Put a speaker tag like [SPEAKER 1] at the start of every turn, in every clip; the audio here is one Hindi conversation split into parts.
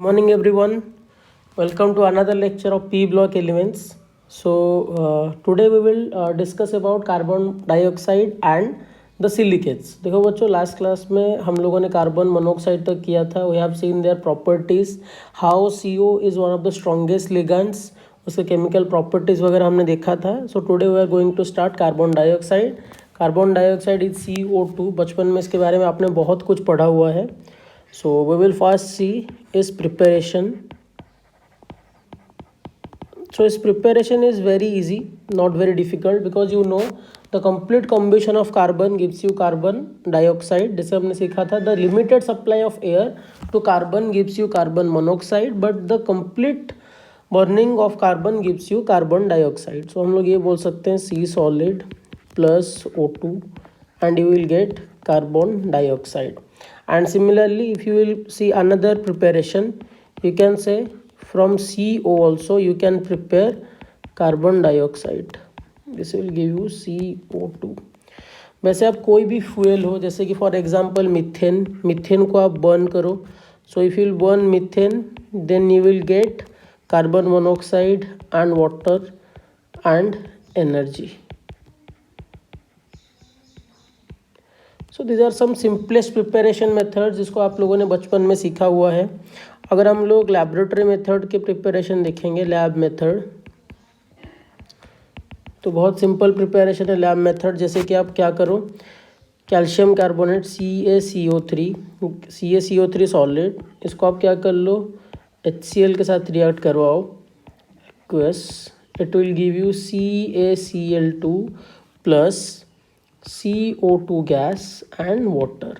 [SPEAKER 1] Morning everyone, welcome to another lecture of P block elements. So today we will discuss about carbon dioxide and the silicates. देखो बच्चों, लास्ट क्लास में हम लोगों ने कार्बन मोनोऑक्साइड तक किया था. We have seen their properties, how CO is one of the strongest ligands, उसके केमिकल प्रॉपर्टीज़ वगैरह हमने देखा था. So today we are going to start carbon dioxide. Carbon dioxide is CO2. बचपन में इसके बारे में आपने बहुत कुछ पढ़ा हुआ है. So we will first see its preparation. So its preparation is very easy, not very difficult, because you know the complete combustion of carbon gives you carbon dioxide. जैसे हमने सीखा था, the limited supply of air to carbon gives you carbon monoxide, but the complete burning of carbon gives you carbon dioxide. So हम लोग ये बोल सकते हैं C solid plus O2 and you will get carbon dioxide. And similarly, if you will see another preparation, you can say from CO also you can prepare carbon dioxide. This will give you CO2. वैसे आप कोई भी फ्यूल हो, जैसे कि फॉर एग्जांपल मीथेन को आप बर्न करो. So if you will burn methane, then you will get carbon monoxide and water and energy. So these are some simplest preparation method जिसको आप लोगों ने बचपन में सीखा हुआ है. अगर हम लोग लैबोरेटरी मेथड के प्रिपरेशन देखेंगे, लैब मेथड, तो बहुत सिंपल प्रिपरेशन है लैब मेथड. जैसे कि आप क्या करो, कैल्शियम कार्बोनेट CaCO3 सॉलिड, इसको आप क्या कर लो, HCl के साथ रिएक्ट करवाओ, aqueous. It will give you CaCl2 plus CO2 gas and water.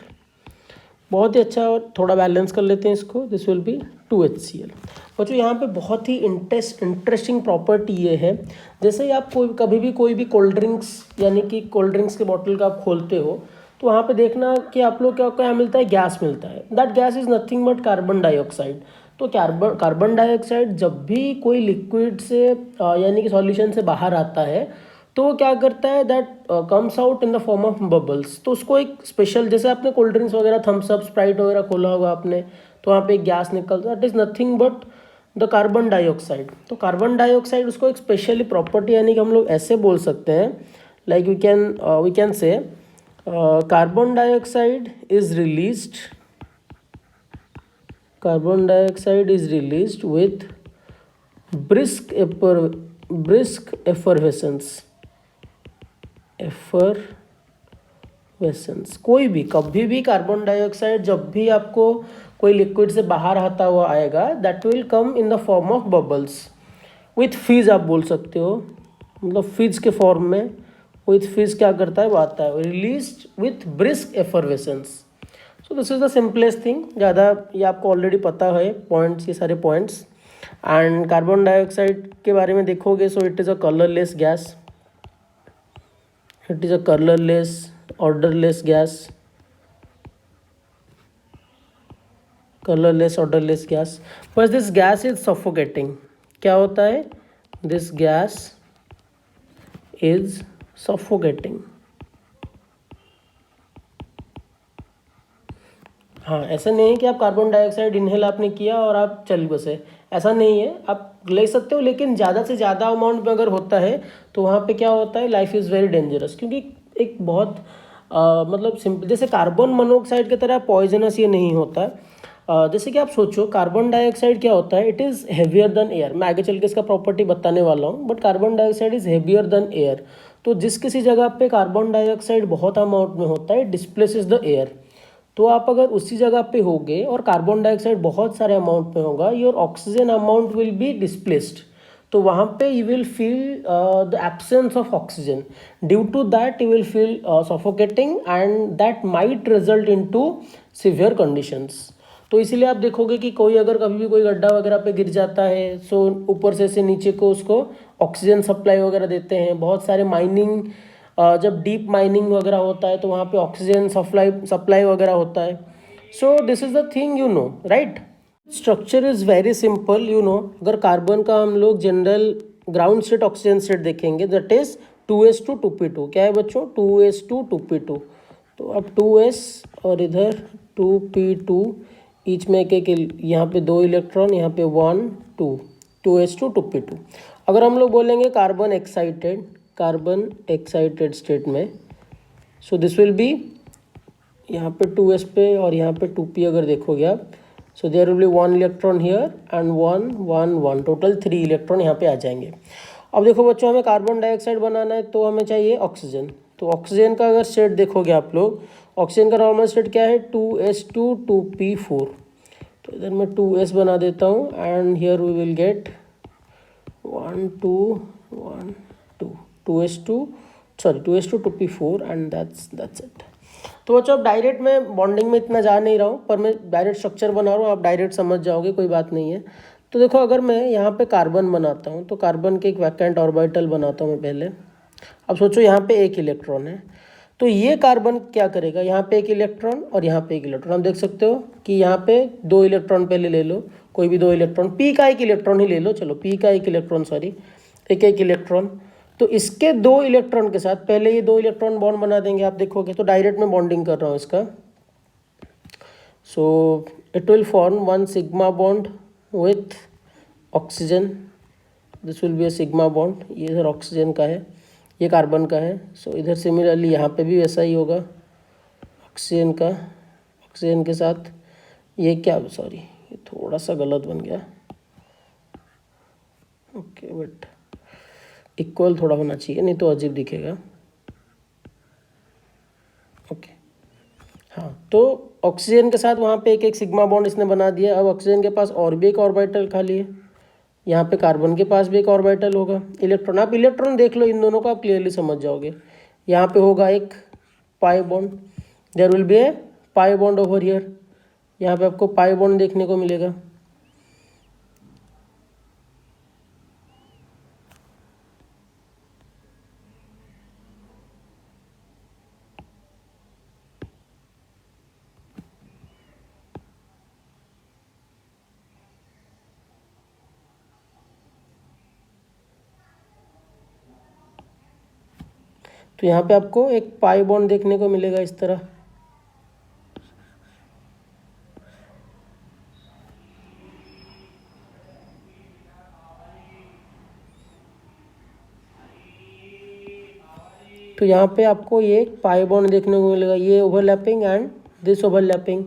[SPEAKER 1] बहुत ही अच्छा. थोड़ा बैलेंस कर लेते हैं इसको. This will B 2HCl. बच्चों यहाँ पे बहुत ही इंटरेस्टिंग प्रॉपर्टी ये है, जैसे ही आप कभी भी कोई भी कोल्ड ड्रिंक्स, यानी कि कोल्ड ड्रिंक्स के बॉटल का आप खोलते हो, तो वहाँ पे देखना कि आप लोग क्या मिलता है, गैस मिलता है. That gas is nothing but carbon dioxide. तो कार्बन डाइऑक्साइड जब भी कोई लिक्विड से यानी कि सॉल्यूशन से बाहर आता है, तो वो क्या करता है, that comes out in the form of bubbles. तो उसको एक स्पेशल, जैसे आपने कोल्ड ड्रिंक्स वगैरह, थम्स अप, स्प्राइट वगैरह खोला होगा आपने, तो वहाँ पे एक गैस निकलता है. That is nothing but the carbon dioxide. तो कार्बन डाइऑक्साइड उसको एक स्पेशली प्रॉपर्टी, यानी कि हम लोग ऐसे बोल सकते हैं, like we can say carbon dioxide is released with brisk effervescence. कोई भी कभी भी कार्बन डाइऑक्साइड जब भी आपको कोई लिक्विड से बाहर आता हुआ आएगा, that will come in the form of bubbles with फिज. आप बोल सकते हो, मतलब फिज के फॉर्म में. विथ फिज क्या करता है, वो आता है released with brisk effervescence. So this is the simplest thing. ज़्यादा ये आपको ऑलरेडी पता है पॉइंट्स, ये सारे पॉइंट्स. एंड कार्बन डाइऑक्साइड के बारे में देखोगे, so it is a colourless gas. It is a colorless, odorless gas. But this gas is suffocating. क्या होता है, this gas is suffocating. हाँ, ऐसा नहीं है कि आप कार्बन डाइऑक्साइड इनहेल आपने किया और आप चल बसे. ऐसा नहीं है, आप ले सकते हो, लेकिन ज़्यादा से ज़्यादा अमाउंट में अगर होता है तो वहाँ पे क्या होता है, लाइफ इज़ वेरी डेंजरस. क्योंकि एक बहुत मतलब सिंपल, जैसे कार्बन मोनोऑक्साइड की तरह पॉइजनस ये नहीं होता है. जैसे कि आप सोचो, कार्बन डाइऑक्साइड क्या होता है, it is heavier than air. मैं आगे चल के इसका प्रॉपर्टी बताने वाला हूँ, but carbon dioxide is heavier than air. तो जिस किसी जगह पे कार्बन डाइऑक्साइड बहुत अमाउंट में होता है, डिस्प्लेसेस द एयर. तो आप अगर उसी जगह पे होगे और कार्बन डाइऑक्साइड बहुत सारे अमाउंट में होगा, your oxygen amount will be displaced. तो वहाँ पे you will feel the absence of oxygen. Due to that you will feel suffocating and that might result in to severe conditions. तो इसीलिए आप देखोगे कि कोई अगर कभी भी कोई गड्ढा वगैरह पे गिर जाता है, सो ऊपर से नीचे को उसको ऑक्सीजन सप्लाई वगैरह देते हैं. बहुत सारे माइनिंग, जब डीप माइनिंग वगैरह होता है तो वहाँ पे ऑक्सीजन सप्लाई वगैरह होता है. So this is the thing, you know, right. Structure is very simple, you know. अगर कार्बन का हम लोग general ground state oxygen state देखेंगे, दैट इज़ 2s2 2p2. क्या है बच्चों, 2s2 2p2. तो अब 2s और इधर 2p2 ईच में एक एक, यहाँ पे 2 इलेक्ट्रॉन, यहाँ पे 1 2, 2s2 2p2। अगर हम लोग बोलेंगे कार्बन एक्साइटेड स्टेट में, सो दिस विल बी यहाँ पे 2s पे और यहाँ पे 2p अगर देखोगे आप, so there will be 1 electron here and 1 1 1, total 3 electron यहाँ पे आ जाएंगे। अब देखो बच्चों, हमें कार्बन डाइऑक्साइड बनाना है तो हमें चाहिए ऑक्सीजन। तो ऑक्सीजन का अगर स्टेट देखोगे आप लोग, ऑक्सीजन का नॉर्मल स्टेट क्या है, 2s2 2p4। तो इधर मैं 2s बना देता हूँ and here we will get 1 2 1 2, 2s2 2p4 and that's it. तो बच्चों अब डायरेक्ट मैं बॉन्डिंग में इतना जा नहीं रहा हूँ, पर मैं डायरेक्ट स्ट्रक्चर बना रहा हूँ, आप डायरेक्ट समझ जाओगे, कोई बात नहीं है। तो देखो, अगर मैं यहाँ पे कार्बन बनाता हूँ तो कार्बन के एक वैकेंट ऑर्बिटल बनाता हूँ मैं पहले। अब सोचो यहाँ पे 1 इलेक्ट्रॉन है, तो ये कार्बन क्या करेगा, यहाँ पे 1 इलेक्ट्रॉन और यहाँ पे 1 इलेक्ट्रॉन। आप देख सकते हो कि यहाँ पे 2 इलेक्ट्रॉन पहले ले लो, कोई भी 2 इलेक्ट्रॉन, पी का 1 इलेक्ट्रॉन ही ले लो, चलो पी का 1 इलेक्ट्रॉन, सॉरी, एक इलेक्ट्रॉन। तो इसके 2 इलेक्ट्रॉन के साथ पहले ये 2 इलेक्ट्रॉन बॉन्ड बना देंगे, आप देखोगे तो डायरेक्ट में बॉन्डिंग कर रहा हूँ इसका। So it will form 1 sigma bond with oxygen, this will be a sigma bond. ये इधर ऑक्सीजन का है, ये कार्बन का है। सो इधर सिमिलरली यहाँ पे भी वैसा ही होगा, ऑक्सीजन का, ऑक्सीजन के साथ ये क्या, सॉरी ये थोड़ा सा गलत बन गया, ओके बट इक्वल थोड़ा होना चाहिए, नहीं तो अजीब दिखेगा। ओके हाँ, तो ऑक्सीजन के साथ वहाँ पे एक सिग्मा बॉन्ड इसने बना दिया। अब ऑक्सीजन के पास और भी एक ऑर्बिटल खाली है, यहाँ पे कार्बन के पास भी एक ऑर्बिटल होगा। इलेक्ट्रॉन, आप इलेक्ट्रॉन देख लो इन दोनों को, आप क्लियरली समझ जाओगे। यहाँ पे होगा एक pi bond, there will be a pi bond over here, यहाँ पे आपको पाई बॉन्ड देखने को मिलेगा। तो यहाँ पे आपको एक पाई बॉन्ड देखने को मिलेगा इस तरह। तो यहाँ पे आपको ये एक पाई बॉन्ड देखने को मिलेगा, ये ओवरलैपिंग एंड दिस ओवरलैपिंग।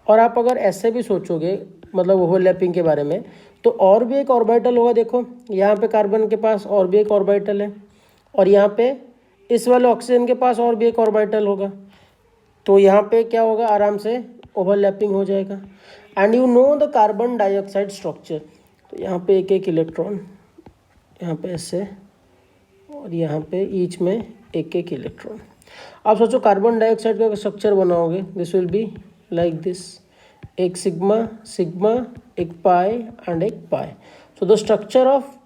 [SPEAKER 1] और आप अगर ऐसे भी सोचोगे मतलब ओवरलैपिंग के बारे में, तो और भी एक ऑर्बिटल होगा। देखो यहाँ पे कार्बन के पास और भी एक ऑर्बिटल है, और यहाँ पे इस वाले ऑक्सीजन के पास और भी एक ऑर्बिटल होगा। तो यहाँ पे क्या होगा, आराम से ओवरलैपिंग हो जाएगा। And you know the carbon dioxide structure. तो यहाँ पे एक इलेक्ट्रॉन, यहाँ पे ऐसे, और यहाँ पे ईच में एक इलेक्ट्रॉन। आप सोचो कार्बन डाइऑक्साइड का स्ट्रक्चर बनाओगे, this will be like this, एक सिग्मा सिग्मा, एक पाई एंड एक pi. So the structure of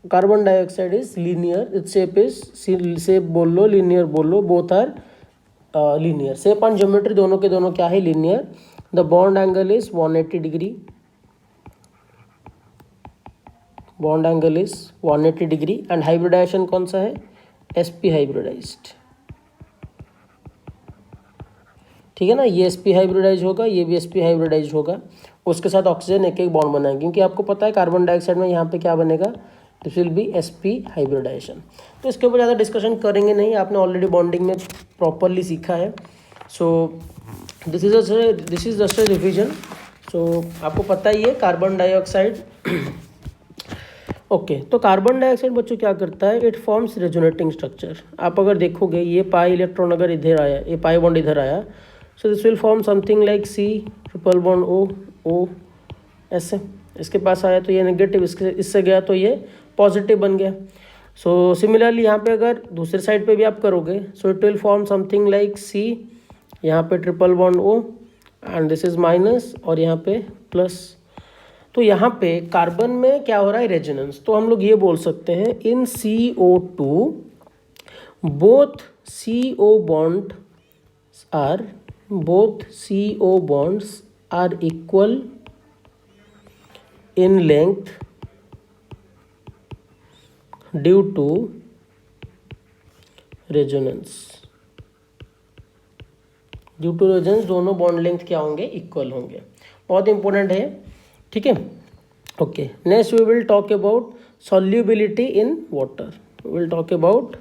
[SPEAKER 1] carbon dioxide is linear, it's shape is, shape बोल लो, लीनियर बोल लो, both are linear. Shape and geometry दोनों के दोनों क्या है, linear. The bond angle is 180 degree, bond angle is 180 degree. And hybridization कौन सा है, sp हाइब्रिडाइज्ड, ठीक है ना। ये sp हाइब्रिडाइज होगा, ये भी sp हाइब्रिडाइज होगा। उसके साथ ऑक्सीजन एक एक बॉन्ड बनाएंगे, क्योंकि आपको पता है कार्बन डाइऑक्साइड में यहाँ पे क्या बनेगा, this will be sp hybridisation. तो इसके ऊपर ज़्यादा डिस्कशन करेंगे नहीं, आपने ऑलरेडी बॉन्डिंग में प्रॉपरली सीखा है। So this is just a revision. सो आपको पता ही है कार्बन डाइऑक्साइड। ओके तो कार्बन डाइऑक्साइड बच्चों क्या करता है, इट फॉर्म्स रेजोनेटिंग स्ट्रक्चर। आप अगर देखोगे ये पाई इलेक्ट्रॉन अगर इधर आया, ये पाई बॉन्ड इधर आया, सो this will form something like C triple bond O ऐसे। इसके पास आया तो ये नेगेटिव, इससे गया तो ये पॉजिटिव बन गया। सो सिमिलरली यहाँ पे अगर दूसरे साइड पे भी आप करोगे, so it will form something like C, यहाँ पे triple bond O and this is minus, और यहाँ पे प्लस। तो यहाँ पे कार्बन में क्या हो रहा है, रेजोनेंस। तो हम लोग ये बोल सकते हैं in CO2 both CO bonds are equal in length due to resonance। Due to resonance दोनों बॉन्ड लेंथ क्या होंगे, इक्वल होंगे। बहुत इंपॉर्टेंट है, ठीक है। Okay, next we will talk about solubility in water. We will talk about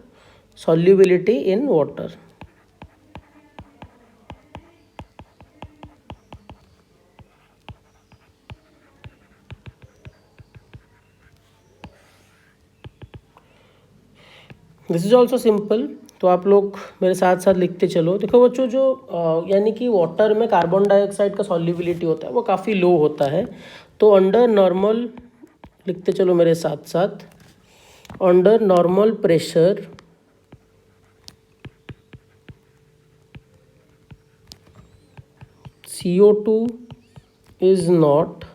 [SPEAKER 1] solubility in water. This is also simple, तो आप लोग मेरे साथ साथ लिखते चलो। देखो बच्चों, जो यानी कि वाटर में कार्बन डाइऑक्साइड का सॉल्युबिलिटी होता है वो काफ़ी लो होता है। तो अंडर नॉर्मल, लिखते चलो मेरे साथ साथ, under normal pressure CO2 is not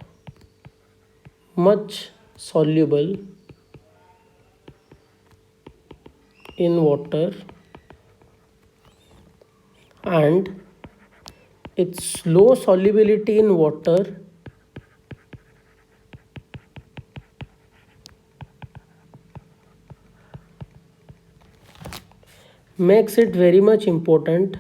[SPEAKER 1] much soluble in water and its low solubility in water makes it very much important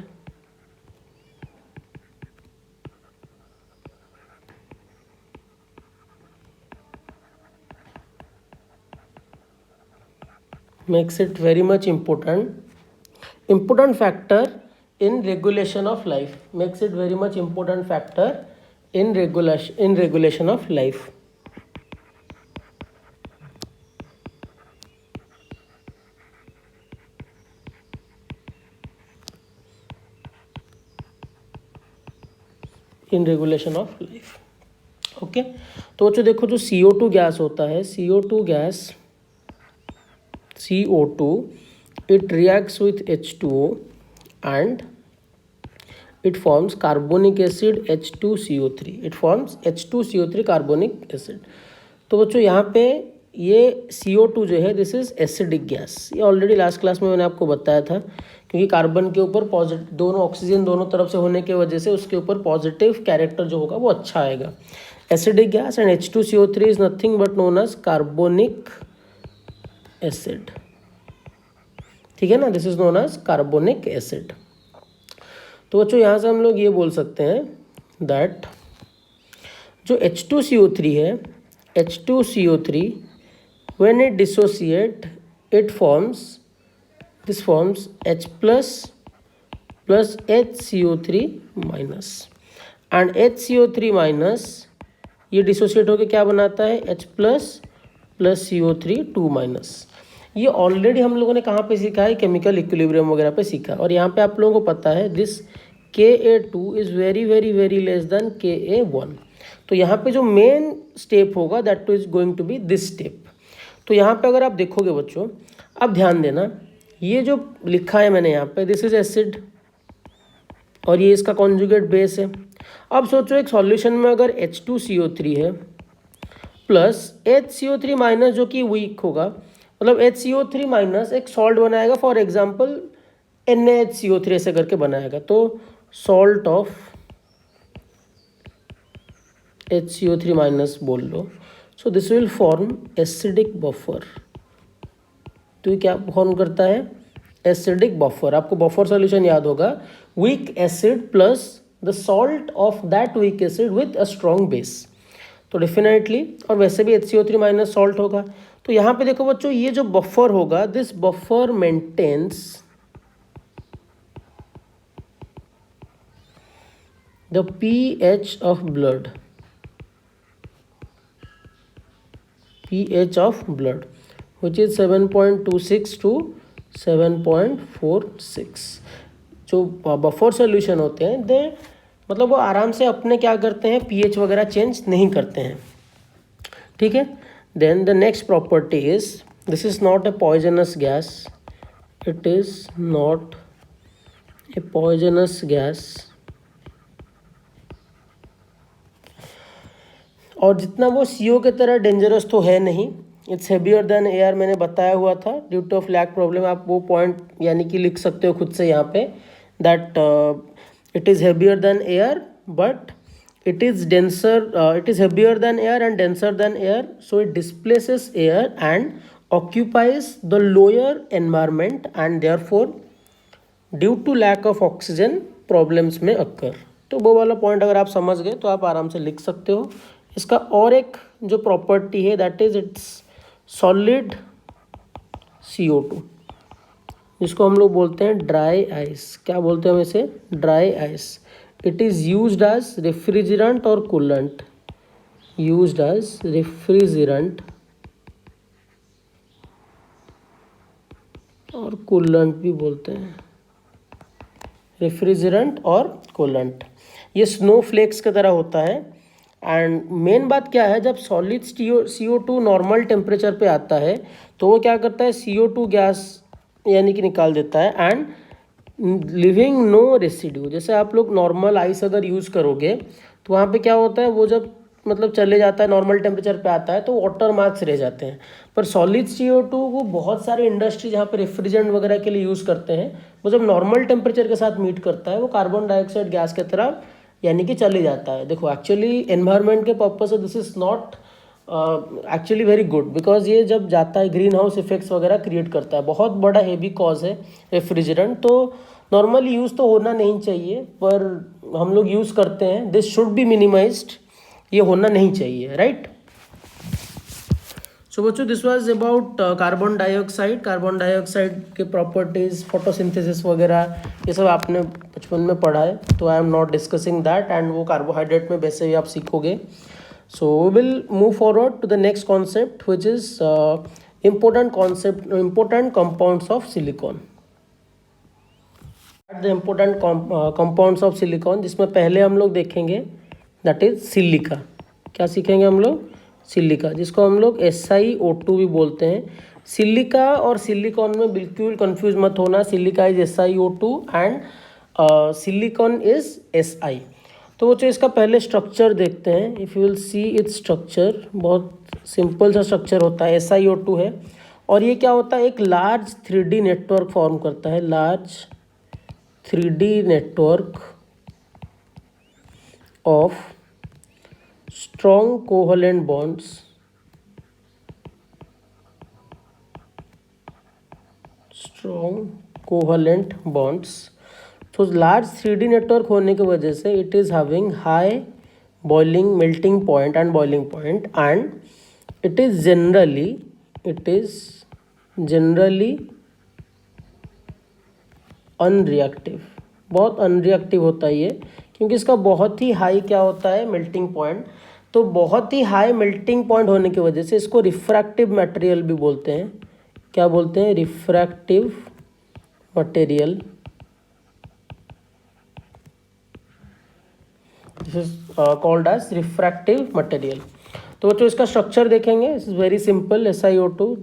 [SPEAKER 1] important factor in regulation of life, makes it very much important factor in regulation of life. In regulation of life. Okay, तो बच्चों देखो, जो CO2 गैस होता है, CO2 gas, CO2, it reacts with H2O and it forms carbonic acid H2CO3. It forms H2CO3 carbonic acid. तो बच्चों यहाँ पे ये CO2 जो है, दिस इज एसिडिक गैस। ये ऑलरेडी लास्ट क्लास में मैंने आपको बताया था, क्योंकि कार्बन के ऊपर पॉजिटिव, दोनों ऑक्सीजन दोनों तरफ से होने की वजह से उसके ऊपर पॉजिटिव कैरेक्टर जो होगा वो अच्छा आएगा। Acidic gas and H2CO3 is nothing but known as carbonic acid, ठीक है ना, this is known as carbonic acid. तो बच्चों यहाँ से हम लोग ये बोल सकते हैं दैट जो H2CO3 है, H2CO3 when it dissociate it forms, this forms H plus HCO3 minus, and HCO3 minus ये डिसोसिएट होकर क्या बनाता है, H plus CO3 2 minus। ये ऑलरेडी हम लोगों ने कहाँ पे सीखा है, केमिकल इक्विलिब्रियम वगैरह पे सीखा। और यहाँ पे आप लोगों को पता है this Ka2 is very very very less than Ka1। तो यहाँ पे जो मेन स्टेप होगा that is going to be this step. तो यहाँ पे अगर आप देखोगे बच्चों, अब ध्यान देना, ये जो लिखा है मैंने यहाँ पे, दिस इज एसिड और ये इसका कॉन्जुगेट बेस है। अब सोचो एक सॉल्यूशन में अगर H2CO3 है प्लस HCO3 माइनस जो कि वीक होगा, मतलब HCO3 माइनस एक सॉल्ट बनाएगा, फॉर एग्जांपल NaHCO3 ऐसे करके बनाएगा, तो सॉल्ट ऑफ HCO3 माइनस बोल लो। So this will form acidic buffer. तो ये क्या फॉर्म करता है, एसिडिक बफर। आपको बफर सॉल्यूशन याद होगा, weak acid plus the salt of that weak acid with a strong base. तो डेफिनेटली, और वैसे भी HCO3 माइनस सॉल्ट होगा। तो यहाँ पे देखो बच्चों, ये जो बफर होगा, this buffer maintains the pH of blood, pH of blood which is 7.26 to 7.46। जो बफर सॉल्यूशन होते हैं दे, मतलब वो आराम से अपने क्या करते हैं, pH वगैरह चेंज नहीं करते हैं, ठीक है। Then the next property is, this is not a poisonous gas, it is not a poisonous gas. और जितना वो CO के तरह डेंजरस तो है नहीं, इट्स हेवियर देन एयर, मैंने बताया हुआ था due to of lack problem. आप वो पॉइंट यानी कि लिख सकते हो खुद से यहाँ पे, that it is heavier than air but it is denser, it is heavier than air and denser than air, so it displaces air and occupies the lower environment and therefore due to lack of oxygen problems may occur। तो वो वाला पॉइंट अगर आप समझ गए तो आप आराम से लिख सकते हो। इसका और एक जो प्रॉपर्टी है that is it's solid CO2, जिसको हम लोग बोलते हैं ड्राई आइस। क्या बोलते हैं हम इसे? Dry ice. It is used as refrigerant और कूलेंट, यूज्ड एज रेफ्रिजरेंट और कूलेंट भी बोलते हैं, रेफ्रिजरेंट और कूलेंट। ये स्नोफ्लेक्स की तरह होता है। एंड मेन बात क्या है, जब सॉलिड CO2 नॉर्मल टेम्परेचर पे आता है तो वो क्या करता है, CO2 गैस यानी कि निकाल देता है एंड लिविंग नो रेसिड्यू। जैसे आप लोग नॉर्मल आइस अगर यूज़ करोगे तो वहाँ पे क्या होता है, वो जब मतलब चले जाता है नॉर्मल टेम्परेचर पे आता है तो वाटर मार्क्स रह जाते हैं। पर सॉलिड CO2 वो बहुत सारे इंडस्ट्री जहाँ पे रेफ्रिजरेंट वगैरह के लिए यूज़ करते हैं, वो जब नॉर्मल टेम्परेचर के साथ मीट करता है वो कार्बन डाइऑक्साइड गैस की तरह यानी कि चले जाता है। देखो एक्चुअली एनवायरनमेंट के पर्पज से this is not actually very good, because ये जब जाता है ग्रीन हाउस इफेक्ट्स वगैरह क्रिएट करता है, बहुत बड़ा हेवी कॉज है रेफ्रिजरेंट। तो नॉर्मली यूज़ तो होना नहीं चाहिए पर हम लोग यूज़ करते हैं, दिस शुड बी मिनिमाइज्ड, ये होना नहीं चाहिए, राइट। सो बच्चों this was about carbon dioxide. Carbon dioxide के प्रॉपर्टीज़, फोटोसिंथेसिस वगैरह ये सब आपने बचपन में पढ़ा है, तो I am not discussing that. And वो कार्बोहाइड्रेट में वैसे ही आप सीखोगे। So we will move forward to the next concept, which is important compounds of silicon. The important compounds of silicon, जिसमें पहले हम लोग देखेंगे that is सिलिका। क्या सीखेंगे हम लोग? सिलिका, जिसको हम लोग SiO2 भी बोलते हैं। सिलिका और सिलिकॉन में बिल्कुल कंफ्यूज मत होना। Silica is SiO2 and silicon is Si। तो वो जो इसका पहले स्ट्रक्चर देखते हैं। If you will see its structure, बहुत सिंपल सा स्ट्रक्चर होता है, SiO2 है। और ये क्या होता है, एक लार्ज 3D नेटवर्क फॉर्म करता है, large 3D network of strong covalent bonds, strong covalent bonds. तो लार्ज 3D नेटवर्क होने की वजह से it is having high boiling melting point and boiling point and it is generally unreactive. बहुत अनरिएक्टिव होता है ये, क्योंकि इसका बहुत ही हाई क्या होता है, मेल्टिंग पॉइंट। तो बहुत ही हाई मेल्टिंग पॉइंट होने की वजह से इसको रिफ्रैक्टिव मटेरियल भी बोलते हैं। क्या बोलते हैं? Refractive material. This is called as refractive material. तो जो इसका स्ट्रक्चर देखेंगे, it is very simple. SiO2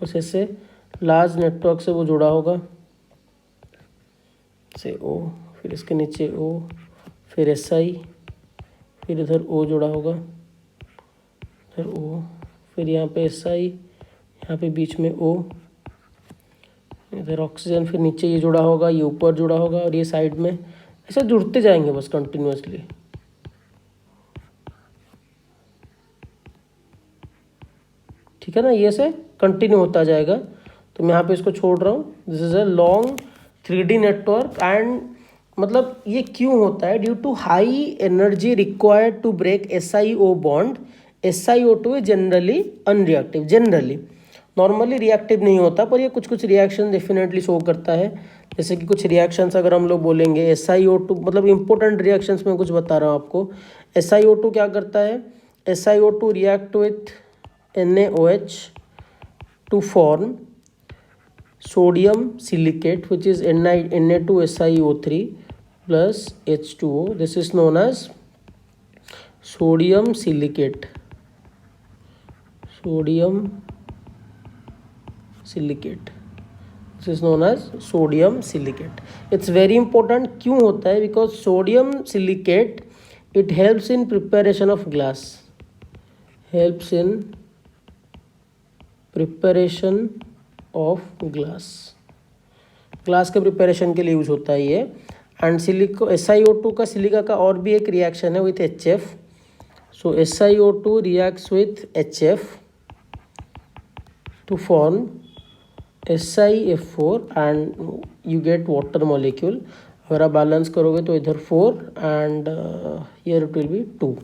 [SPEAKER 1] बस ऐसे लार्ज नेटवर्क से वो जुड़ा होगा, से O, फिर इसके नीचे O, फिर Si, फिर इधर O जुड़ा होगा, इधर O, फिर यहाँ पे Si, यहाँ पे बीच में O, इधर ऑक्सीजन, फिर नीचे ये जुड़ा होगा, ये ऊपर जुड़ा होगा और ये साइड में। ऐसे जुड़ते जाएंगे बस कंटिन्यूअसली। ठीक है ना, ये से कंटिन्यू होता जाएगा। तो मैं यहाँ पे इसको छोड़ रहा हूँ। This is a long 3D network and मतलब ये क्यों होता है? Due to high energy required to break SiO bond. SiO2 is generally unreactive, generally, normally reactive नहीं होता, पर ये कुछ कुछ रिएक्शन डेफिनेटली शो करता है। जैसे कि कुछ रिएक्शंस अगर हम लोग बोलेंगे, SiO2 मतलब इंपॉर्टेंट रिएक्शंस में कुछ बता रहा हूँ आपको। SiO2 क्या करता है? SiO2 react with NaOH to form sodium silicate, which is Na2SiO3 plus H2O. This is known as sodium silicate. Sodium silicate. This is known as sodium silicate. It's very important. क्यों होता है? Because sodium silicate it helps in preparation of glass. Helps in preparation of glass के प्रिपरेशन के लिए यूज होता है ये। एंड SiO2 का सिलिका का और भी एक रिएक्शन है with HF। So SiO2 reacts with HF to form SiF4 and you get water molecule. अगर आप बैलेंस करोगे तो इधर 4 and here it will be 2।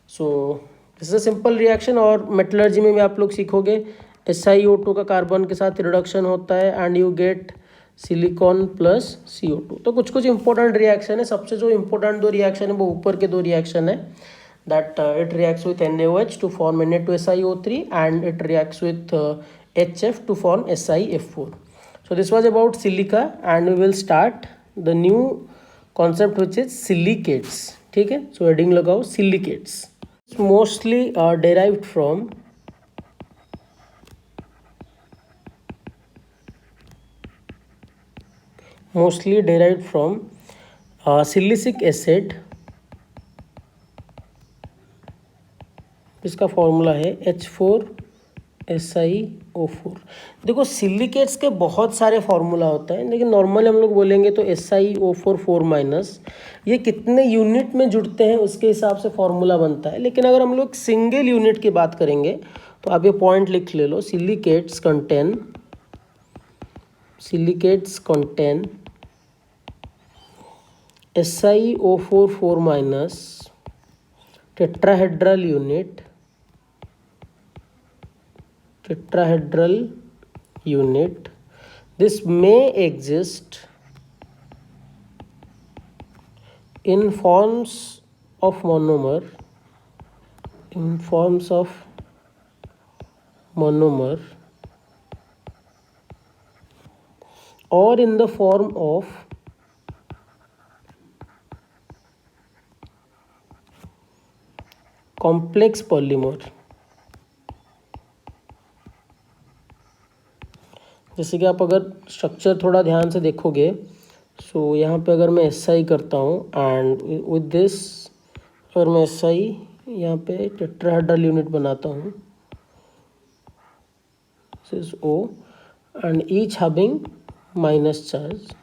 [SPEAKER 1] So this is a simple reaction. और मेटलर्जी में भी आप लोग सीखोगे SiO2 का कार्बन के साथ रिडक्शन होता है and you gate silicon plus CO2। तो कुछ कुछ इंपॉर्टेंट रिएक्शन है। सबसे जो इंपॉर्टेंट दो रिएक्शन है वो ऊपर के दो रिएक्शन है, that it reacts with NaOH to form Na2SiO3 and it reacts with HF to form SiF4. So this was about silica and we will start the new concept which is silicates. ठीक है, so heading लगाओ silicates. It's mostly derived from silicic acid। इसका फॉर्मूला है H4SiO4। देखो सिलिकेट्स के बहुत सारे फार्मूला होता है, लेकिन नॉर्मली हम लोग बोलेंगे तो SiO4 4-। ये कितने यूनिट में जुड़ते हैं उसके हिसाब से फार्मूला बनता है। लेकिन अगर हम लोग सिंगल यूनिट की बात करेंगे तो आप ये पॉइंट लिख ले लो, silicates contain SiO4 4- tetrahedral unit। This may exist in forms of monomer or in the form of complex polymer। जैसे कि आप अगर स्ट्रक्चर थोड़ा ध्यान से देखोगे, सो यहाँ पे अगर मैं SI करता हूँ एंड विद दिस अगर मैं SI यहाँ पे टेट्राहेड्रल यूनिट बनाता हूँ, this is O and each having minus charge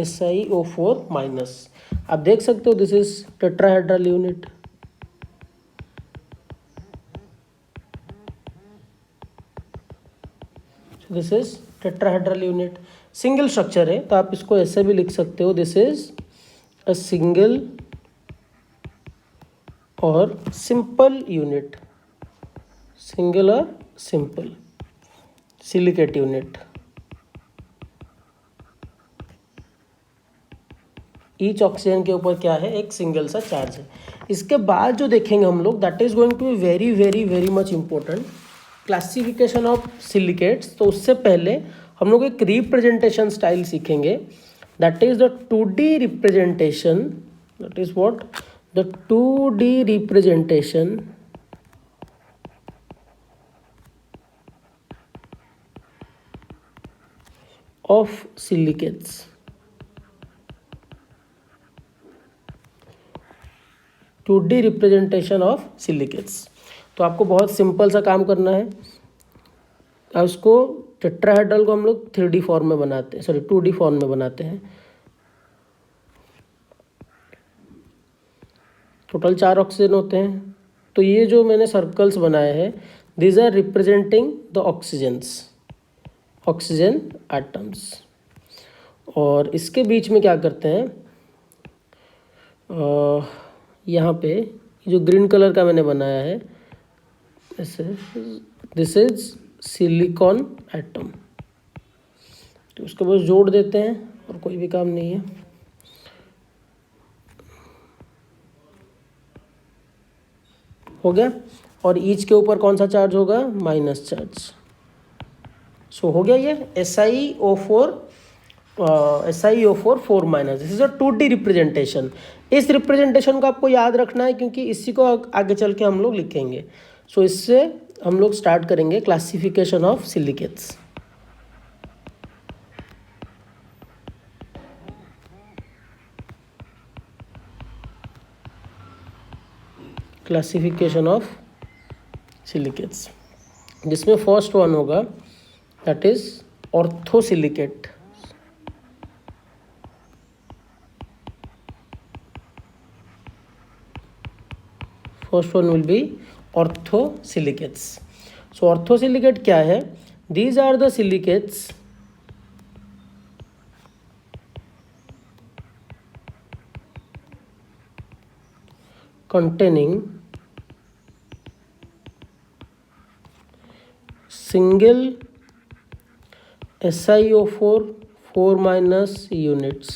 [SPEAKER 1] SiO4-। आप देख सकते हो this is tetrahedral unit. This is tetrahedral unit. Single structure है तो आप इसको ऐसे भी लिख सकते हो, दिस इज अ सिंगल और सिंपल यूनिट, सिंगल और simple silicate unit. Each oxygen के ऊपर क्या है, एक सिंगल सा चार्ज है। इसके बाद जो देखेंगे हम लोग, that is going to be very very very much important, classification of silicates. तो उससे पहले हम लोग एक रिप्रेजेंटेशन स्टाइल सीखेंगे, that is the 2D representation. That is what, the 2D representation of silicates. 2D representation of silicates. तो आपको बहुत सिंपल सा काम करना है। अब इसको टेट्राहेड्रल को हम लोग 3D फॉर्म में बनाते हैं, 2D फॉर्म में बनाते हैं। टोटल 4 ऑक्सीजन होते हैं। तो ये जो मैंने सर्कल्स बनाए हैं, these are representing the oxygen atoms. और इसके बीच में क्या करते हैं, यहाँ पे जो ग्रीन कलर का मैंने बनाया है, दिस इज सिलिकॉन एटम। तो उसको बस जोड़ देते हैं और कोई भी काम नहीं है। हो गया। और ईच के ऊपर कौन सा चार्ज होगा, माइनस चार्ज। सो हो गया ये SiO4 4-। This is a 2D representation. इस रिप्रेजेंटेशन को आपको याद रखना है क्योंकि इसी को आगे चल के हम लोग लिखेंगे। सो इससे हम लोग स्टार्ट करेंगे classification of silicates. Classification of silicates, जिसमें फर्स्ट वन होगा that is orthosilicate. First one will be orthosilicates. सो ऑर्थोसिलिकेट क्या है? These are the silicates containing single SiO4 4- units,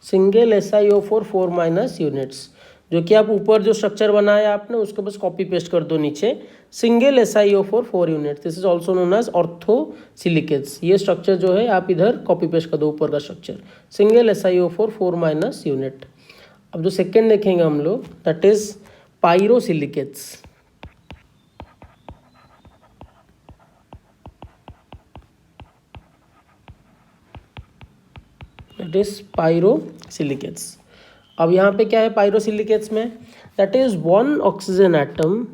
[SPEAKER 1] single SiO4 4- units, जो कि आप ऊपर जो स्ट्रक्चर बनाया आपने उसको बस कॉपी पेस्ट कर दो नीचे, single SiO4 4 units, this is also known as orthosilicates. ये स्ट्रक्चर जो है आप इधर कॉपी पेस्ट कर दो ऊपर का स्ट्रक्चर, सिंगल SiO4 4- यूनिट। अब जो सेकेंड देखेंगे हम लोग, that is pyrosilicates. That is pyrosilicates. अब यहाँ पे क्या है पायरोसिलिकेट्स में? That is one oxygen atom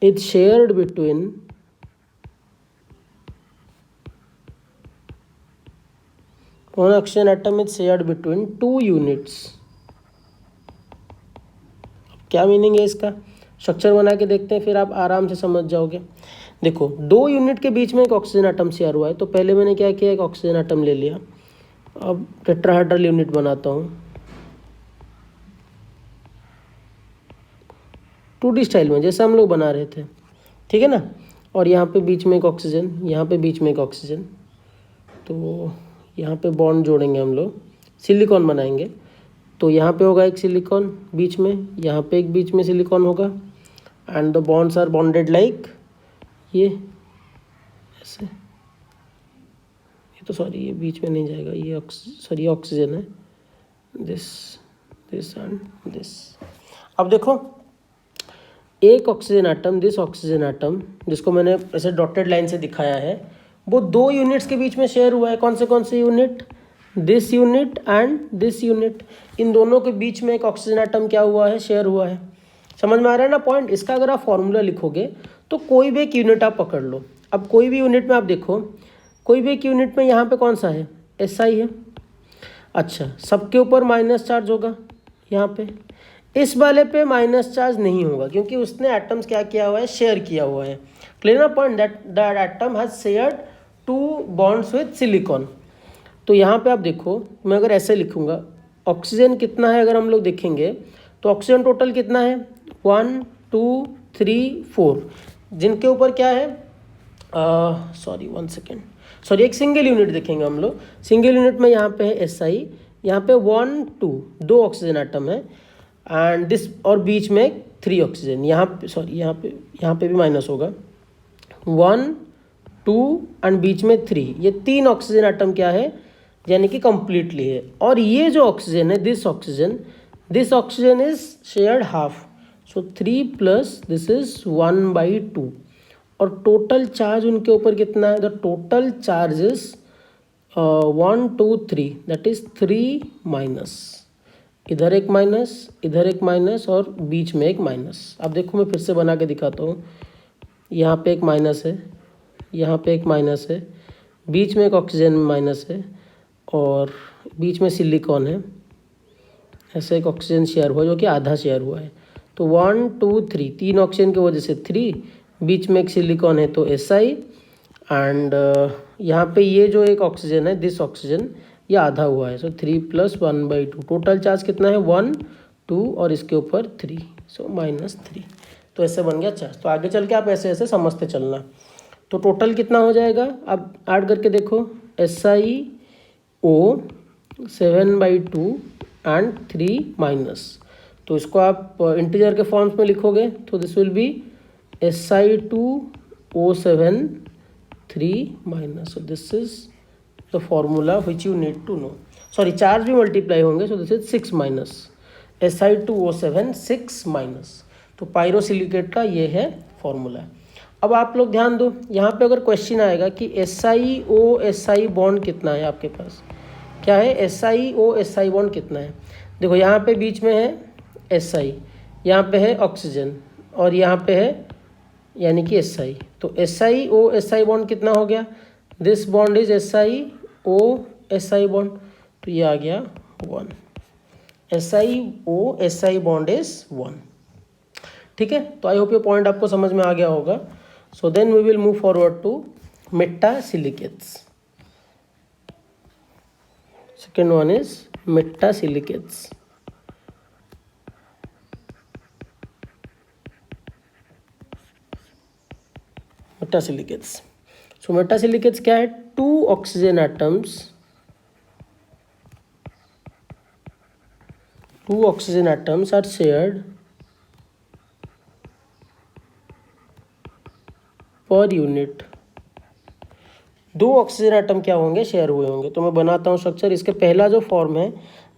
[SPEAKER 1] is shared between one oxygen atom is shared between 2 units। क्या मीनिंग है इसका? स्ट्रक्चर बना के देखते हैं, फिर आप आराम से समझ जाओगे। देखो, 2 यूनिट के बीच में एक ऑक्सीजन एटम शेयर हुआ है, तो पहले मैंने क्या किया, एक ऑक्सीजन एटम ले लिया। अब टेट्राहेड्रल यूनिट बनाता हूँ 2D स्टाइल में, जैसे हम लोग बना रहे थे, ठीक है ना। और यहाँ पे बीच में एक ऑक्सीजन, यहाँ पे बीच में एक ऑक्सीजन, तो यहाँ पे बॉन्ड जोड़ेंगे हम लोग, सिलिकॉन बनाएंगे। तो यहाँ पे होगा एक सिलिकॉन बीच में, यहाँ पे एक बीच में सिलिकॉन होगा, and the bonds are bonded like ये ऐसे। ये तो सॉरी, ये बीच में नहीं जाएगा, ये सॉरी ऑक्सीजन है, दिस एंड दिस। अब देखो, एक oxygen atom, this oxygen atom जिसको मैंने ऐसे डॉटेड लाइन से दिखाया है, वो 2 यूनिट्स के बीच में शेयर हुआ है। कौन से unit? This unit and this unit. इन दोनों के बीच में एक ऑक्सीजन एटम क्या हुआ है, शेयर हुआ है। समझ में आ रहा है ना पॉइंट? इसका अगर आप फॉर्मूला लिखोगे तो कोई भी एक यूनिट आप पकड़ लो। अब कोई भी यूनिट में आप देखो, कोई भी एक यूनिट में यहाँ पे कौन सा है, SI है। अच्छा, सबके ऊपर माइनस चार्ज होगा। यहाँ पे इस वाले पे माइनस चार्ज नहीं होगा, क्योंकि उसने एटम्स क्या किया हुआ है, शेयर किया हुआ है। क्लियर ना point? That atom has shared 2 bonds with silicon. तो यहाँ पे आप देखो, मैं अगर ऐसे लिखूंगा, ऑक्सीजन कितना है अगर हम लोग देखेंगे, तो ऑक्सीजन टोटल कितना है, 1 2 3 4, जिनके ऊपर क्या है, सॉरी एक सिंगल यूनिट देखेंगे हम लोग। सिंगल यूनिट में यहाँ पे है SI, यहाँ पे 1 2 2 ऑक्सीजन एटम है, एंड दिस, और बीच में 3 ऑक्सीजन। यहाँ पे सॉरी, यहाँ पे भी माइनस होगा, 1 2 एंड बीच में 3। ये 3 ऑक्सीजन एटम क्या है, यानी कि कंप्लीटली है। और ये जो ऑक्सीजन है, this oxygen is shared half, so 3 plus this is 1/2। और टोटल चार्ज उनके ऊपर कितना है, the total charge is 1 2 3, that is 3 minus, इधर एक माइनस, इधर एक माइनस, और बीच में एक माइनस। अब देखो, मैं फिर से बना के दिखाता हूँ। यहाँ पे एक माइनस है, यहाँ पे एक माइनस है, बीच में एक ऑक्सीजन माइनस है, और बीच में सिलिकॉन है। ऐसे एक ऑक्सीजन शेयर हुआ जो कि आधा शेयर हुआ है। तो 1 2 3, 3 ऑक्सीजन की वजह से 3, बीच में एक सिलिकॉन है तो SI, एंड यहाँ पे ये जो एक ऑक्सीजन है, दिस ऑक्सीजन, ये आधा हुआ है, सो 3 प्लस 1/2। टोटल चार्ज कितना है, 1 2 और इसके ऊपर 3, सो -3। तो ऐसे बन गया चार्ज। तो आगे चल के आप ऐसे ऐसे समझते चलना। तो टोटल कितना हो जाएगा, अब ऐड करके देखो, SiO 7/2 एंड 3 माइनस। तो इसको आप इंटीजर के फॉर्म्स में लिखोगे तो this will be Si2O7 3 minus. So this is the formula which you need to know. Sorry, charge भी मल्टीप्लाई होंगे, so this is 6 minus, Si2O7 6 minus. तो पायरोसिलिकेट का ये है फॉर्मूला। अब आप लोग ध्यान दो, यहाँ पे अगर क्वेश्चन आएगा कि SiO-Si बॉन्ड कितना है आपके पास, क्या है SiO-Si बॉन्ड कितना है। देखो, यहाँ पे बीच में है SI, यहाँ पे है ऑक्सीजन, और यहाँ पे है यानी कि SI। तो SiO-Si बॉन्ड कितना हो गया, this bond is SiO-Si bond, तो ये आ गया 1। SiO SI bond is 1। ठीक है, तो आई होप ये पॉइंट आपको समझ में आ गया होगा। So then we will move forward to metasilicates. Second one is metasilicates. Metasilicates, so metasilicates क्या है? 2 oxygen atoms, 2 oxygen atoms are shared per unit. 2 oxygen atom क्या होंगे? शेयर हुए होंगे। तो मैं बनाता हूँ स्ट्रक्चर। इसके पहला जो फॉर्म है,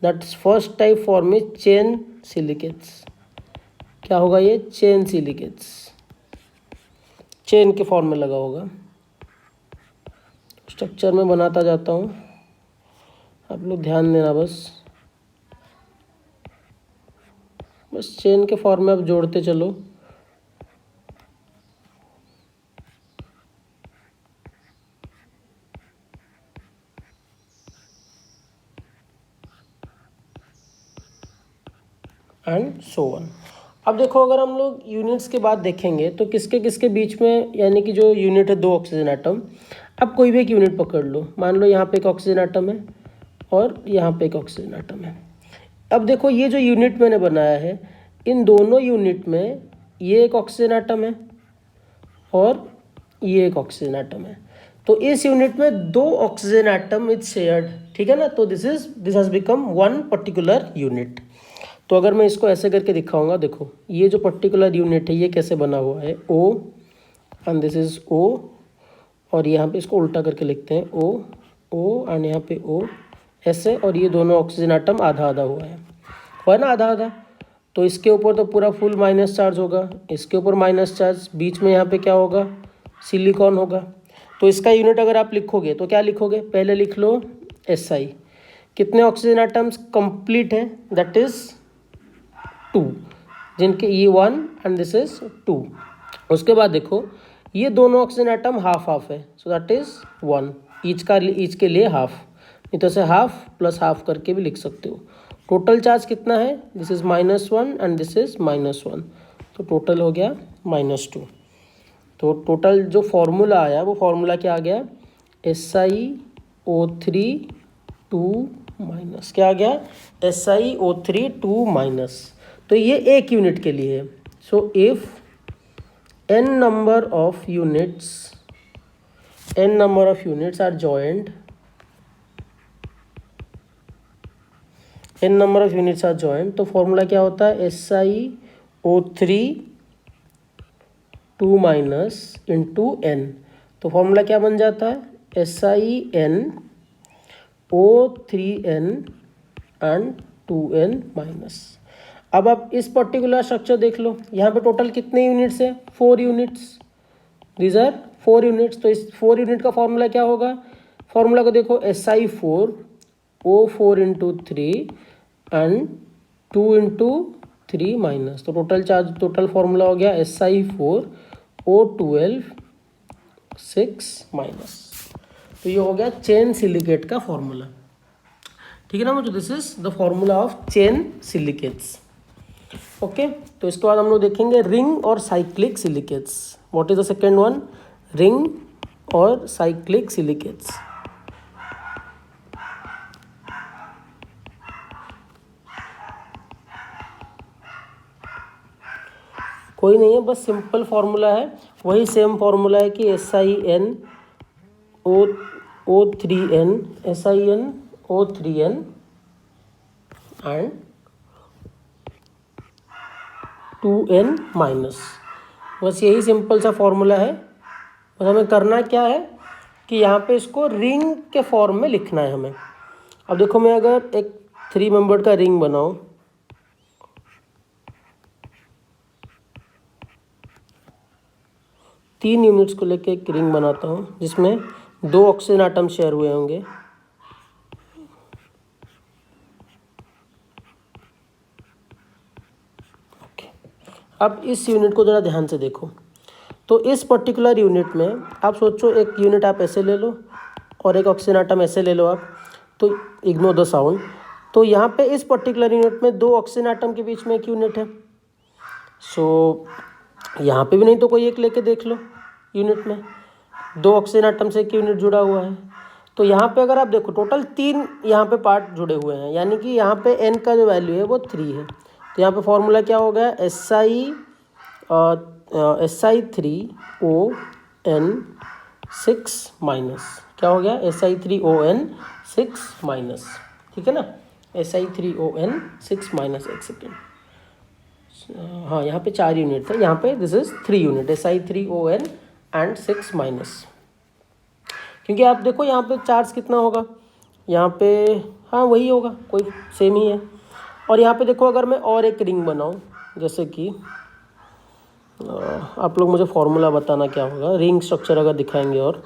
[SPEAKER 1] that first type form is chain silicates. क्या होगा ये? चेन सिलिकेट्स, चेन के फॉर्म में लगा होगा। स्ट्रक्चर में बनाता जाता हूँ, आप लोग ध्यान देना। बस चेन के फॉर्म में आप जोड़ते चलो। And so on. अब देखो, अगर हम लोग यूनिट्स के बाद देखेंगे तो किसके किसके बीच में, यानी कि जो यूनिट है 2 ऑक्सीजन एटम। अब कोई भी एक यूनिट पकड़ लो, मान लो यहाँ पे एक ऑक्सीजन एटम है और यहाँ पे एक ऑक्सीजन एटम है। अब देखो, ये जो यूनिट मैंने बनाया है, इन दोनों यूनिट में ये एक ऑक्सीजन एटम है और ये एक ऑक्सीजन एटम है। तो इस यूनिट में 2 ऑक्सीजन एटम इज शेयर्ड। ठीक है ना? तो this has become one particular unit. तो अगर मैं इसको ऐसे करके दिखाऊंगा, देखो ये जो पर्टिकुलर यूनिट है ये कैसे बना हुआ है, O and this is O, और यहाँ पे इसको उल्टा करके लिखते हैं O एंड यहाँ पे O ऐसे, और ये दोनों ऑक्सीजन एटम आधा आधा हुआ है ना, आधा आधा। तो इसके ऊपर तो पूरा फुल माइनस चार्ज होगा, इसके ऊपर माइनस चार्ज, बीच में यहाँ पे क्या होगा? सिलिकॉन होगा। तो इसका यूनिट अगर आप लिखोगे तो क्या लिखोगे? पहले लिख लो SI। कितने ऑक्सीजन एटम्स कंप्लीट है? दैट इज 2, जिनके ये 1 एंड दिस इज 2। उसके बाद देखो, ये दोनों ऑक्सीजन एटम हाफ हाफ है, सो दैट इज 1, ईच के लिए हाफ। नहीं तो ऐसे हाफ प्लस हाफ करके भी लिख सकते हो। टोटल चार्ज कितना है? This is -1 and this is -1, तो टोटल हो गया -2। तो टोटल जो फॉर्मूला आया वो फॉर्मूला क्या आ गया? SiO3 2-, क्या आ गया? SiO3 2-। तो ये एक यूनिट के लिए है। So if n number of units are joined, तो फॉर्मूला क्या होता है? SiO3 2- into n। तो फॉर्मूला क्या बन जाता है? SiNO3n and 2n-। अब आप इस पर्टिकुलर स्ट्रक्चर देख लो, यहाँ पे टोटल कितने यूनिट्स है? 4 यूनिट्स। These are 4 units. तो इस 4 यूनिट का फॉर्मूला क्या होगा? फॉर्मूला को देखो, Si4 O4 into 3 and 2 into 3-। तो टोटल फॉर्मूला हो गया Si4 O12 6-। तो ये हो गया चेन सिलिकेट का फॉर्मूला। ठीक है ना? तो this is the formula of chain silicates. Okay, तो इसके बाद हम लोग देखेंगे रिंग और cyclic silicates. What is the second one? Ring और साइक्लिक सिलिकेट्स। कोई नहीं है, बस सिंपल फार्मूला है, वही सेम फार्मूला है कि SiNO3n एंड 2n-। बस यही सिंपल सा फॉर्मूला है। बस हमें करना क्या है कि यहाँ पे इसको रिंग के फॉर्म में लिखना है हमें। अब देखो, मैं अगर एक 3 मेंबर्ड का रिंग बनाऊँ, तीन यूनिट्स को लेके एक रिंग बनाता हूँ जिसमें 2 ऑक्सीजन आटम शेयर हुए होंगे। अब इस यूनिट को ज़रा ध्यान से देखो। तो इस पर्टिकुलर यूनिट में आप सोचो, एक यूनिट आप ऐसे ले लो और एक ऑक्सीजन आटम ऐसे ले लो आप। तो इग्नोर द साउंड। तो यहाँ पे इस पर्टिकुलर यूनिट में 2 ऑक्सीजन आटम के बीच में एक यूनिट है। सो यहाँ पे भी नहीं तो कोई एक लेके देख लो, यूनिट में 2 ऑक्सीजन आटम से एक यूनिट जुड़ा हुआ है। तो यहाँ पे अगर आप देखो टोटल 3 यहाँ पे पार्ट जुड़े हुए हैं, यानी कि यहाँ पे n का जो वैल्यू है वो 3 है। तो यहाँ पे फॉर्मूला क्या हो गया, Si3On6 माइनस, क्या हो गया, Si3On6 माइनस, ठीक है ना, Si3On6 माइनस। एक सेकेंड, हाँ यहाँ पे 4 यूनिट थे, यहाँ पे this is 3 unit, Si3On and 6 minus. क्योंकि आप देखो यहाँ पे चार्ज कितना होगा, यहाँ पे हाँ वही होगा, कोई सेम ही है। और यहाँ पे देखो अगर मैं और एक रिंग बनाऊँ, जैसे कि आप लोग मुझे फॉर्मूला बताना क्या होगा, रिंग स्ट्रक्चर अगर दिखाएंगे और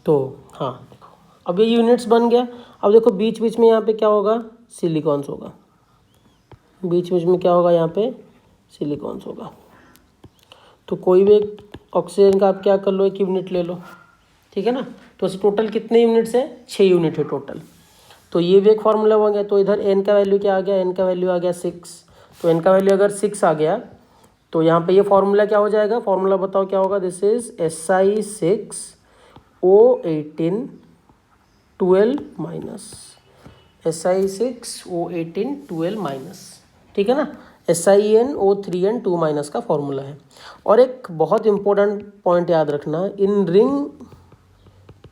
[SPEAKER 1] तो हाँ देखो अब ये यूनिट्स बन गया। अब देखो बीच बीच में यहाँ पे क्या होगा, सिलिकॉन्स होगा, बीच बीच में क्या होगा, यहाँ पे सिलिकॉन्स होगा। तो कोई भी एक ऑक्सीजन का आप क्या कर लो, एक यूनिट ले लो, ठीक है ना। तो ऐसे टोटल कितने यूनिट्स हैं, 6 यूनिट है टोटल। तो ये भी एक फार्मूला हो गया। तो इधर n का वैल्यू क्या आ गया, n का वैल्यू आ गया 6। तो n का वैल्यू अगर 6 आ गया तो यहाँ पे ये फार्मूला क्या हो जाएगा, फार्मूला बताओ क्या होगा, this is Si6O18 12 minus, Si6O18 12 minus, ठीक है ना। SiNO3n 2 माइनस का फॉर्मूला है। और एक बहुत इंपॉर्टेंट पॉइंट याद रखना,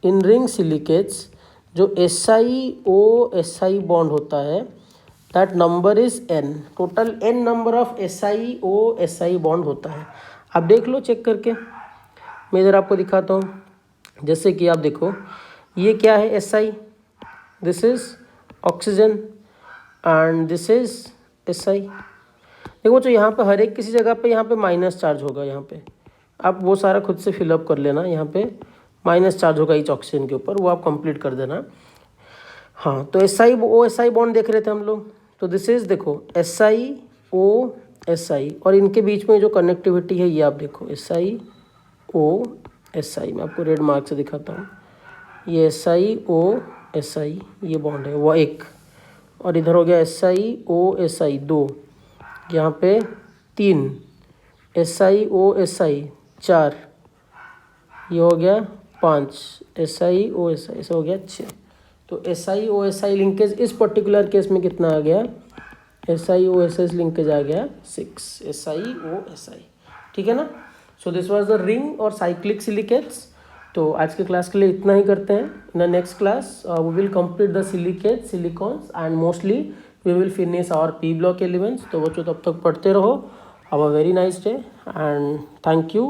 [SPEAKER 1] इन रिंग सिलिकेट्स जो SiO-Si बॉन्ड होता है, that number is n, total n number of SiO-Si bond होता है। आप देख लो चेक करके, मैं इधर आपको दिखाता हूँ। जैसे कि आप देखो ये क्या है, Si, this is oxygen and this is Si। देखो तो यहाँ पे हर एक किसी जगह पे यहाँ पे माइनस चार्ज होगा, यहाँ पे आप वो सारा खुद से फिलअप कर लेना, यहाँ पे माइनस चार्ज होगा ईच ऑक्सीजन के ऊपर, वो आप कंप्लीट कर देना। हाँ तो SiO-Si बॉन्ड देख रहे थे हम लोग, तो दिस इज देखो SiO-Si और इनके बीच में जो कनेक्टिविटी है ये आप देखो SiO-Si, मैं आपको रेड मार्क से दिखाता हूँ, ये SiO-Si ये बॉन्ड है वो एक, और इधर हो गया SiO-Si 2, यहाँ पे 3, SiO-Si 4, ये हो गया 5, SiO-Si ऐसा हो गया 6। तो SiO-Si लिंकेज इस पर्टिकुलर केस में कितना आ गया, SiO-Si लिंकेज आ गया 6, SiO-Si, ठीक है ना। So this was the ring और साइक्लिक सिलिकेट्स। तो आज के क्लास के लिए इतना ही करते हैं। In the next class we will complete the silicates, silicons and mostly we will finish our P block elements. तो बच्चों तब तक पढ़ते रहो। Have a very nice day and thank you.